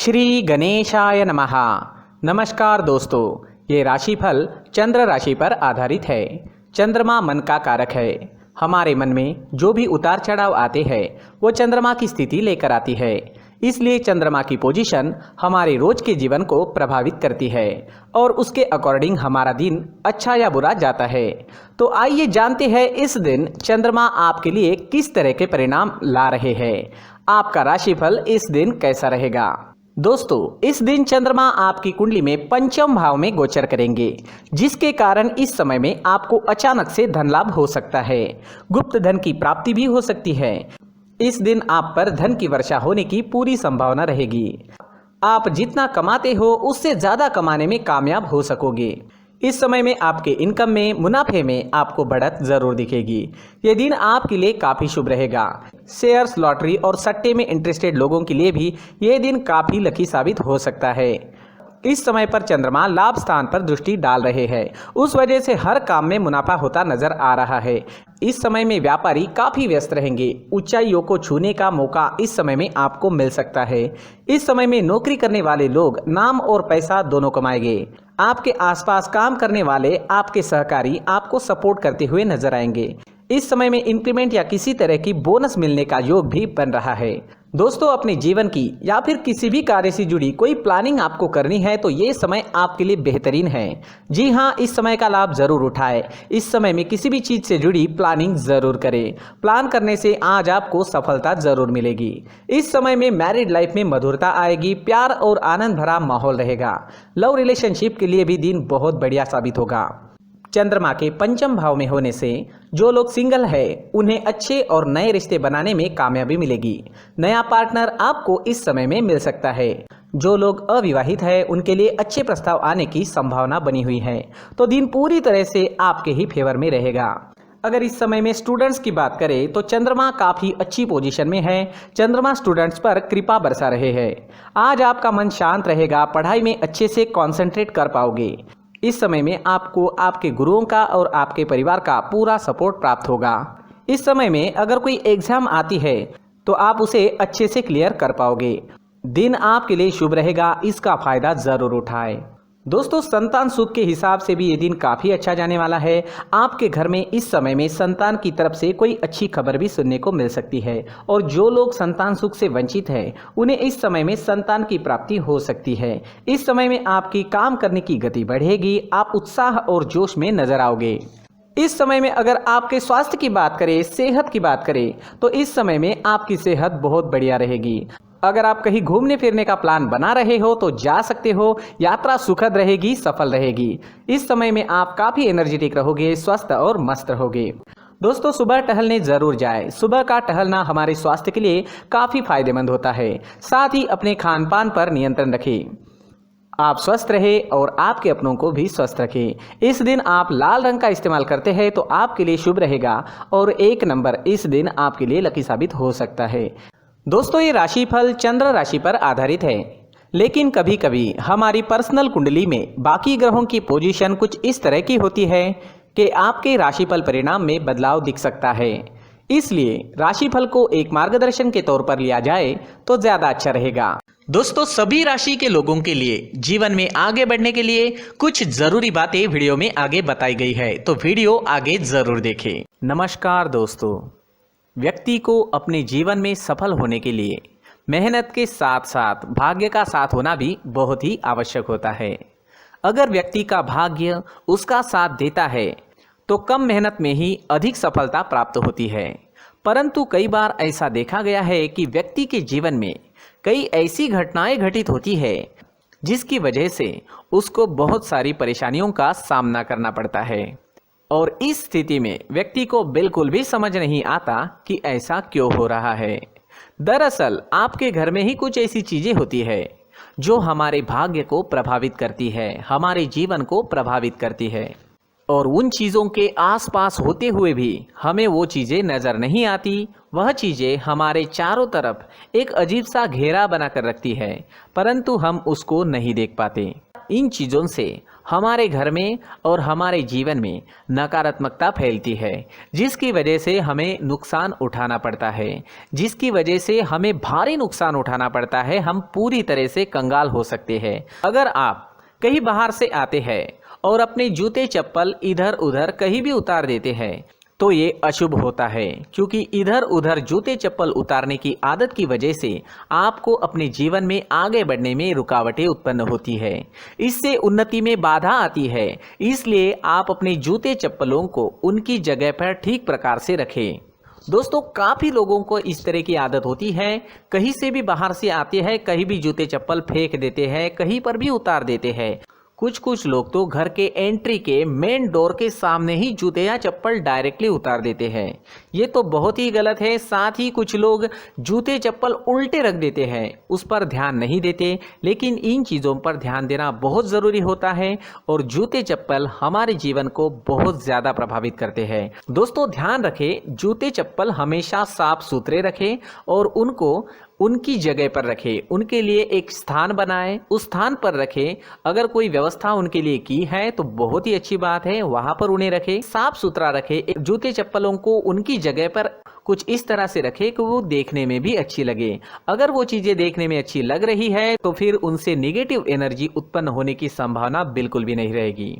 श्री गणेशाय नमः। नमस्कार दोस्तों, ये राशिफल चंद्र राशि पर आधारित है। चंद्रमा मन का कारक है। हमारे मन में जो भी उतार चढ़ाव आते हैं वो चंद्रमा की स्थिति लेकर आती है। इसलिए चंद्रमा की पोजीशन हमारे रोज के जीवन को प्रभावित करती है और उसके अकॉर्डिंग हमारा दिन अच्छा या बुरा जाता है। तो आइए जानते हैं इस दिन चंद्रमा आपके लिए किस तरह के परिणाम ला रहे हैं। आपका राशिफल इस दिन कैसा रहेगा। दोस्तों, इस दिन चंद्रमा आपकी कुंडली में पंचम भाव में गोचर करेंगे, जिसके कारण इस समय में आपको अचानक से धन लाभ हो सकता है। गुप्त धन की प्राप्ति भी हो सकती है। इस दिन आप पर धन की वर्षा होने की पूरी संभावना रहेगी। आप जितना कमाते हो उससे ज्यादा कमाने में कामयाब हो सकोगे। इस समय में आपके इनकम में, मुनाफे में आपको बढ़त जरूर दिखेगी। ये दिन आपके लिए काफी शुभ रहेगा। शेयर्स, लॉटरी और सट्टे में इंटरेस्टेड लोगों के लिए भी ये दिन काफी लकी साबित हो सकता है। इस समय पर चंद्रमा लाभ स्थान पर दृष्टि डाल रहे हैं, उस वजह से हर काम में मुनाफा होता नजर आ रहा है। इस समय में व्यापारी काफी व्यस्त रहेंगे। ऊंचाइयों को छूने का मौका इस समय में आपको मिल सकता है। इस समय में नौकरी करने वाले लोग नाम और पैसा दोनों कमाएंगे। आपके आसपास काम करने वाले आपके सहकारी आपको सपोर्ट करते हुए नजर आएंगे। इस समय में इंक्रीमेंट या किसी तरह की बोनस मिलने का योग भी बन रहा है। दोस्तों, अपने जीवन की या फिर किसी भी कार्य से जुड़ी कोई प्लानिंग आपको करनी है तो ये समय आपके लिए बेहतरीन है। जी हाँ, इस समय का लाभ जरूर उठाएं। इस समय में किसी भी चीज से जुड़ी प्लानिंग जरूर करें। प्लान करने से आज आपको सफलता जरूर मिलेगी। इस समय में मैरिड लाइफ में मधुरता आएगी। प्यार और आनंद भरा माहौल रहेगा। लव रिलेशनशिप के लिए भी दिन बहुत बढ़िया साबित होगा। चंद्रमा के पंचम भाव में होने से जो लोग सिंगल है उन्हें अच्छे और नए रिश्ते बनाने में कामयाबी मिलेगी। नया पार्टनर आपको इस समय में मिल सकता है। जो लोग अविवाहित है उनके लिए अच्छे प्रस्ताव आने की संभावना बनी हुई है। तो दिन पूरी तरह से आपके ही फेवर में रहेगा। अगर इस समय में स्टूडेंट्स की बात करें तो चंद्रमा काफी अच्छी पोजीशन में है। चंद्रमा स्टूडेंट्स पर कृपा बरसा रहे हैं। आज आपका मन शांत रहेगा। पढ़ाई में अच्छे से कंसंट्रेट कर पाओगे। इस समय में आपको आपके गुरुओं का और आपके परिवार का पूरा सपोर्ट प्राप्त होगा। इस समय में अगर कोई एग्जाम आती है तो आप उसे अच्छे से क्लियर कर पाओगे। दिन आपके लिए शुभ रहेगा, इसका फायदा जरूर उठाएं। दोस्तों, संतान सुख के हिसाब से भी ये दिन काफ़ी अच्छा जाने वाला है। आपके घर में इस समय में संतान की तरफ से कोई अच्छी खबर भी सुनने को मिल सकती है और जो लोग संतान सुख से वंचित हैं उन्हें इस समय में संतान की प्राप्ति हो सकती है। इस समय में आपकी काम करने की गति बढ़ेगी। आप उत्साह और जोश में नजर आओगे। इस समय में अगर आपके स्वास्थ्य की बात करें, सेहत की बात करें तो इस समय में आपकी सेहत बहुत बढ़िया रहेगी। अगर आप कहीं घूमने फिरने का प्लान बना रहे हो तो जा सकते हो। यात्रा सुखद रहेगी, सफल रहेगी। इस समय में आप काफी एनर्जेटिक रहोगे, स्वस्थ और मस्त रहोगे। दोस्तों, सुबह टहलने जरूर जाएं। सुबह का टहलना हमारे स्वास्थ्य के लिए काफी फायदेमंद होता है। साथ ही अपने खान पान पर नियंत्रण रखें। आप स्वस्थ रहे और आपके अपनों को भी स्वस्थ रखें। इस दिन आप लाल रंग का इस्तेमाल करते हैं तो आपके लिए शुभ रहेगा और 1 नंबर इस दिन आपके लिए लकी साबित हो सकता है। दोस्तों, ये राशिफल चंद्र राशि पर आधारित है, लेकिन कभी कभी हमारी पर्सनल कुंडली में बाकी ग्रहों की पोजीशन कुछ इस तरह की होती है कि आपके राशिफल परिणाम में बदलाव दिख सकता है। इसलिए राशिफल को एक मार्गदर्शन के तौर पर लिया जाए तो ज्यादा अच्छा रहेगा। दोस्तों, सभी राशि के लोगों के लिए जीवन में आगे बढ़ने के लिए कुछ जरूरी बातें वीडियो में आगे बताई गई है, तो वीडियो आगे जरूर देखें। नमस्कार दोस्तों, व्यक्ति को अपने जीवन में सफल होने के लिए मेहनत के साथ साथ भाग्य का साथ होना भी बहुत ही आवश्यक होता है। अगर व्यक्ति का भाग्य उसका साथ देता है तो कम मेहनत में ही अधिक सफलता प्राप्त होती है। परंतु कई बार ऐसा देखा गया है कि व्यक्ति के जीवन में कई ऐसी घटनाएं घटित होती है जिसकी वजह से उसको बहुत सारी परेशानियों का सामना करना पड़ता है और इस स्थिति में व्यक्ति को बिल्कुल भी समझ नहीं आता कि ऐसा क्यों हो रहा है। दरअसल आपके घर में ही कुछ ऐसी चीजें होती है जो हमारे भाग्य को प्रभावित करती है, हमारे जीवन को प्रभावित करती है और उन चीज़ों के आसपास होते हुए भी हमें वो चीज़ें नज़र नहीं आती। वह चीज़ें हमारे चारों तरफ एक अजीब सा घेरा बनाकर रखती है, परंतु हम उसको नहीं देख पाते। इन चीज़ों से हमारे घर में और हमारे जीवन में नकारात्मकता फैलती है, जिसकी वजह से हमें नुकसान उठाना पड़ता है, जिसकी वजह से हमें भारी नुकसान उठाना पड़ता है। हम पूरी तरह से कंगाल हो सकते हैं। अगर आप कहीं बाहर से आते हैं और अपने जूते चप्पल इधर उधर कहीं भी उतार देते हैं तो ये अशुभ होता है, क्योंकि इधर उधर जूते चप्पल उतारने की आदत की वजह से आपको अपने जीवन में आगे बढ़ने में रुकावटें उत्पन्न होती है। इससे उन्नति में बाधा आती है। इसलिए आप अपने जूते चप्पलों को उनकी जगह पर ठीक प्रकार से रखें। दोस्तों, काफ़ी लोगों को इस तरह की आदत होती है, कहीं से भी बाहर से आते हैं, कहीं भी जूते चप्पल फेंक देते हैं, कहीं पर भी उतार देते हैं। कुछ लोग तो घर के एंट्री के मेन डोर के सामने ही जूते या चप्पल डायरेक्टली उतार देते हैं। ये तो बहुत ही गलत है। साथ ही कुछ लोग जूते चप्पल उल्टे रख देते हैं, उस पर ध्यान नहीं देते। लेकिन इन चीज़ों पर ध्यान देना बहुत ज़रूरी होता है और जूते चप्पल हमारे जीवन को बहुत ज़्यादा प्रभावित करते हैं। दोस्तों, ध्यान रखें, जूते चप्पल हमेशा साफ सुथरे रखें और उनको उनकी जगह पर रखें। उनके लिए एक स्थान बनाएं, उस स्थान पर रखें। अगर कोई व्यवस्था उनके लिए की है तो बहुत ही अच्छी बात है, वहां पर उन्हें रखें, साफ सुथरा रखें। जूते चप्पलों को उनकी जगह पर कुछ इस तरह से रखें कि वो देखने में भी अच्छी लगे। अगर वो चीजें देखने में अच्छी लग रही है तो फिर उनसे नेगेटिव एनर्जी उत्पन्न होने की संभावना बिल्कुल भी नहीं रहेगी।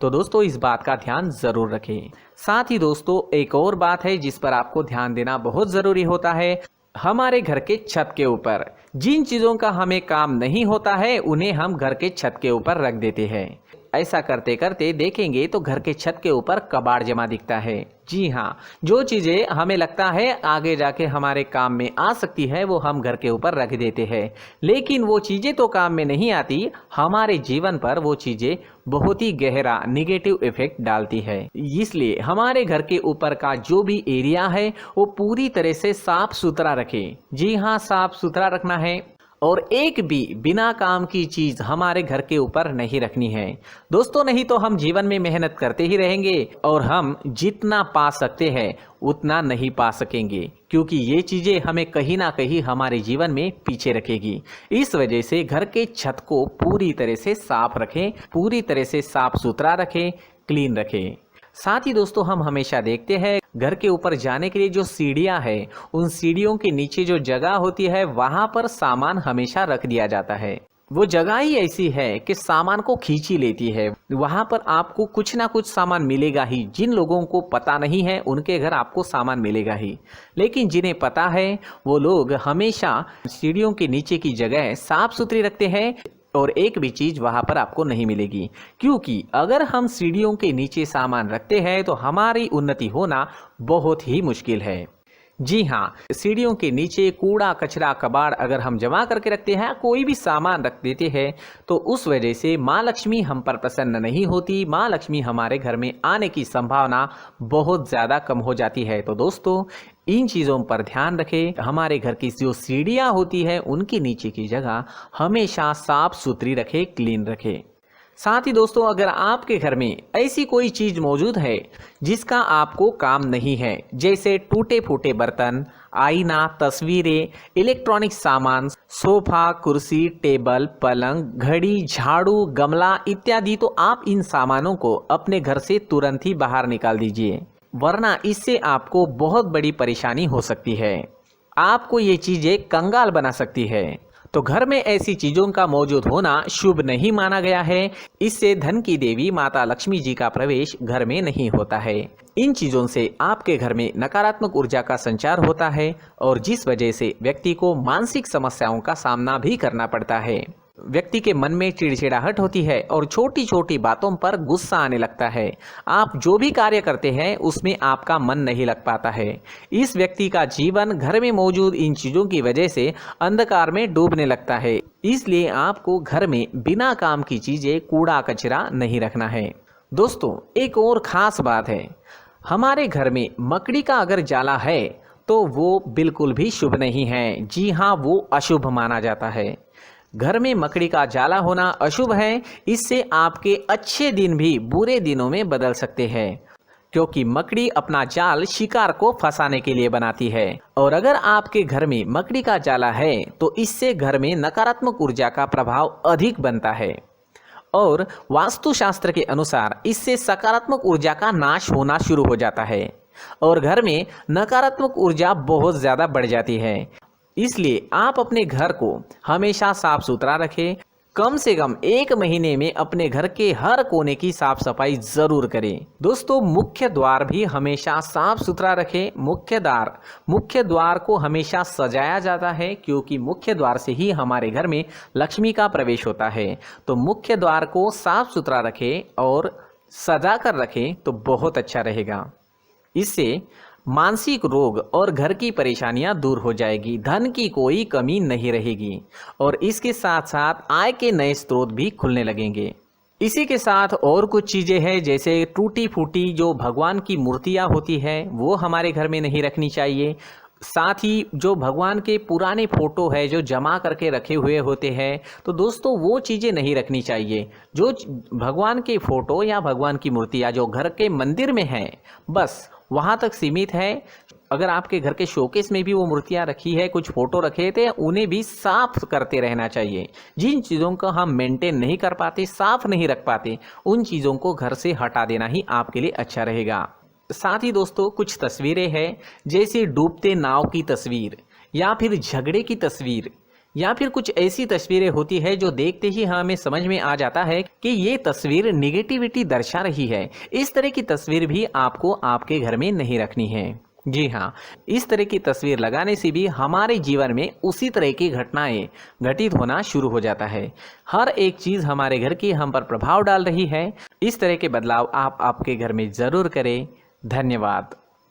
तो दोस्तों, इस बात का ध्यान जरूर रखें। साथ ही दोस्तों, एक और बात है जिस पर आपको ध्यान देना बहुत जरूरी होता है। हमारे घर के छत के ऊपर जिन चीज़ों का हमें काम नहीं होता है उन्हें हम घर के छत के ऊपर रख देते हैं। ऐसा करते करते देखेंगे तो घर के छत के ऊपर कबाड़ जमा दिखता है। जी हाँ, जो चीज़ें हमें लगता है आगे जाके हमारे काम में आ सकती है वो हम घर के ऊपर रख देते हैं, लेकिन वो चीज़ें तो काम में नहीं आती। हमारे जीवन पर वो चीज़ें बहुत ही गहरा निगेटिव इफेक्ट डालती है। इसलिए हमारे घर के ऊपर का जो भी एरिया है वो पूरी तरह से साफ सुथरा रखें। जी हाँ, साफ सुथरा रखना है और एक भी बिना काम की चीज हमारे घर के ऊपर नहीं रखनी है। दोस्तों, नहीं तो हम जीवन में मेहनत करते ही रहेंगे और हम जितना पा सकते हैं उतना नहीं पा सकेंगे, क्योंकि ये चीजें हमें कहीं ना कहीं हमारे जीवन में पीछे रखेगी। इस वजह से घर के छत को पूरी तरह से साफ रखें, पूरी तरह से साफ सुथरा रखें, क्लीन रखें। साथ ही दोस्तों, हम हमेशा देखते हैं घर के ऊपर जाने के लिए जो सीढ़ियां हैं, उन सीढ़ियों के नीचे जो जगह होती है वहां पर सामान हमेशा रख दिया जाता है। वो जगह ही ऐसी है कि सामान को खींच ही लेती है। वहां पर आपको कुछ ना कुछ सामान मिलेगा ही। जिन लोगों को पता नहीं है उनके घर आपको सामान मिलेगा ही, लेकिन जिन्हें पता है वो लोग हमेशा सीढ़ियों के नीचे की जगह साफ सुथरी रखते हैं और एक भी चीज वहां पर आपको नहीं मिलेगी। क्योंकि अगर हम सीढ़ियों के नीचे सामान रखते हैं तो हमारी उन्नति होना बहुत ही मुश्किल है। जी हाँ, सीढ़ियों के नीचे कूड़ा कचरा कबाड़ अगर हम जमा करके रखते हैं, कोई भी सामान रख देते हैं, तो उस वजह से माँ लक्ष्मी हम पर प्रसन्न नहीं होती। माँ लक्ष्मी हमारे घर में आने की संभावना बहुत ज़्यादा कम हो जाती है। तो दोस्तों, इन चीज़ों पर ध्यान रखें। हमारे घर की जो सीढ़ियाँ होती है उनके नीचे की जगह हमेशा साफ सुथरी रखें, क्लीन रखें। साथ ही दोस्तों, अगर आपके घर में ऐसी कोई चीज मौजूद है जिसका आपको काम नहीं है, जैसे टूटे फूटे बर्तन, आईना, तस्वीरें, इलेक्ट्रॉनिक सामान, सोफा, कुर्सी, टेबल, पलंग, घड़ी, झाड़ू, गमला इत्यादि, तो आप इन सामानों को अपने घर से तुरंत ही बाहर निकाल दीजिए, वरना इससे आपको बहुत बड़ी परेशानी हो सकती है। आपको ये चीजें कंगाल बना सकती है। तो घर में ऐसी चीजों का मौजूद होना शुभ नहीं माना गया है। इससे धन की देवी माता लक्ष्मी जी का प्रवेश घर में नहीं होता है। इन चीजों से आपके घर में नकारात्मक ऊर्जा का संचार होता है और जिस वजह से व्यक्ति को मानसिक समस्याओं का सामना भी करना पड़ता है। व्यक्ति के मन में चिड़चिड़ाहट होती है और छोटी छोटी बातों पर गुस्सा आने लगता है। आप जो भी कार्य करते हैं उसमें आपका मन नहीं लग पाता है। इस व्यक्ति का जीवन घर में मौजूद इन चीज़ों की वजह से अंधकार में डूबने लगता है। इसलिए आपको घर में बिना काम की चीज़ें, कूड़ा कचरा नहीं रखना है। दोस्तों, एक और ख़ास बात है, हमारे घर में मकड़ी का अगर जाला है तो वो बिल्कुल भी शुभ नहीं है। जी हाँ, वो अशुभ माना जाता है। घर में मकड़ी का जाला होना अशुभ है। इससे आपके अच्छे दिन भी बुरे दिनों में बदल सकते हैं, क्योंकि मकड़ी अपना जाल शिकार को फंसाने के लिए बनाती है। और अगर आपके घर में मकड़ी का जाला है तो इससे घर में नकारात्मक ऊर्जा का प्रभाव अधिक बनता है और वास्तुशास्त्र के अनुसार इससे सकारात्मक ऊर्जा का नाश होना शुरू हो जाता है और घर में नकारात्मक ऊर्जा बहुत ज़्यादा बढ़ जाती है। इसलिए आप अपने घर को हमेशा साफ सुथरा रखें। कम से कम 1 महीने में अपने घर के हर कोने की साफ सफाई जरूर करें। दोस्तों, मुख्य द्वार भी हमेशा साफ सुथरा रखें। मुख्य द्वार को हमेशा सजाया जाता है क्योंकि मुख्य द्वार से ही हमारे घर में लक्ष्मी का प्रवेश होता है। तो मुख्य द्वार को साफ सुथरा रखें और सजा कर रखें तो बहुत अच्छा रहेगा। इससे मानसिक रोग और घर की परेशानियां दूर हो जाएगी, धन की कोई कमी नहीं रहेगी और इसके साथ साथ आय के नए स्रोत भी खुलने लगेंगे। इसी के साथ और कुछ चीज़ें हैं, जैसे टूटी फूटी जो भगवान की मूर्तियां होती है वो हमारे घर में नहीं रखनी चाहिए। साथ ही जो भगवान के पुराने फोटो है जो जमा करके रखे हुए होते हैं, तो दोस्तों वो चीज़ें नहीं रखनी चाहिए। जो भगवान के फोटो या भगवान की मूर्तियाँ जो घर के मंदिर में हैं बस वहाँ तक सीमित है। अगर आपके घर के शोकेस में भी वो मूर्तियाँ रखी है, कुछ फोटो रखे थे, उन्हें भी साफ करते रहना चाहिए। जिन चीज़ों को हम मेंटेन नहीं कर पाते, साफ नहीं रख पाते, उन चीज़ों को घर से हटा देना ही आपके लिए अच्छा रहेगा। साथ ही दोस्तों कुछ तस्वीरें हैं, जैसे डूबते नाव की तस्वीर या फिर झगड़े की तस्वीर या फिर कुछ ऐसी तस्वीरें होती है जो देखते ही हमें समझ में आ जाता है कि ये तस्वीर निगेटिविटी दर्शा रही है। इस तरह की तस्वीर भी आपको आपके घर में नहीं रखनी है। जी हाँ, इस तरह की तस्वीर लगाने से भी हमारे जीवन में उसी तरह की घटनाएं घटित होना शुरू हो जाता है। हर एक चीज़ हमारे घर की हम पर प्रभाव डाल रही है। इस तरह के बदलाव आप आपके घर में ज़रूर करें। धन्यवाद।